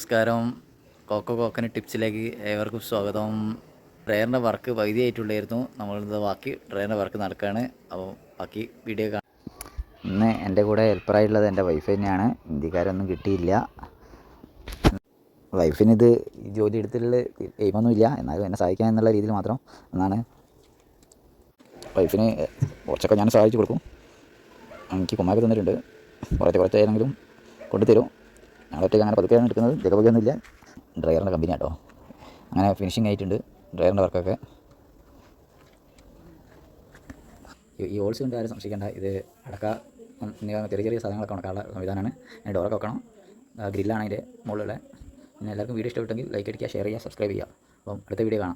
നമസ്കാരം. കോക്കനട്ട് ടിപ്സിലേക്ക് ഏവർക്കും സ്വാഗതം. ഡ്രയറിൻ്റെ വർക്ക് പകുതിയായിട്ടുള്ളായിരുന്നു. നമ്മളിത് ബാക്കി ഡ്രയറിൻ്റെ വർക്ക് നടക്കുകയാണ്. അപ്പോൾ ബാക്കി വീഡിയോ കാണാം. ഇന്ന് എൻ്റെ കൂടെ ഹെൽപ്പറായിട്ടുള്ളത് എൻ്റെ വൈഫ് തന്നെയാണ്. ഹിന്ദിക്കാരൊന്നും കിട്ടിയില്ല. വൈഫിനിത് ജോലി എടുത്തിട്ടുള്ള എയിമൊന്നുമില്ല, എന്നാലും എന്നെ സഹായിക്കാൻ എന്നുള്ള രീതിയിൽ മാത്രം എന്നാണ്. വൈഫിന് കുറച്ചൊക്കെ ഞാൻ സഹായിച്ചു കൊടുക്കും. എനിക്ക് കുമ്മാക്ക് തന്നിട്ടുണ്ട്. കുറച്ചായെങ്കിലും കൊണ്ടുതരും. ഞങ്ങളൊറ്റയ്ക്ക് അങ്ങനെ പതുക്കെയാണ് എടുക്കുന്നത്. ജഗപൊക്കെയൊന്നുമില്ല. ഡ്രയറിൻ്റെ കമ്പനി കേട്ടോ. അങ്ങനെ ഫിനിഷിംഗ് ആയിട്ടുണ്ട് ഡ്രയറിൻ്റെ വർക്കൊക്കെ. ഈ ഹോൾസ് കൊണ്ട് ആരും സംശയിക്കേണ്ട. ഇത് അടക്ക ചെറിയ സാധനങ്ങളൊക്കെ ഉണക്കാനുള്ള സംവിധാനമാണ്. അതിന് ഡോറൊക്കെ വെക്കണം. ഗ്രില്ലാണ് അതിൻ്റെ മുകളിലുള്ള. പിന്നെ എല്ലാവർക്കും വീഡിയോ ഇഷ്ടപ്പെട്ടെങ്കിൽ ലൈക്ക് അടിക്കുക, ഷെയർ ചെയ്യുക, സബ്സ്ക്രൈബ് ചെയ്യുക. അപ്പം അടുത്ത വീഡിയോ കാണാം.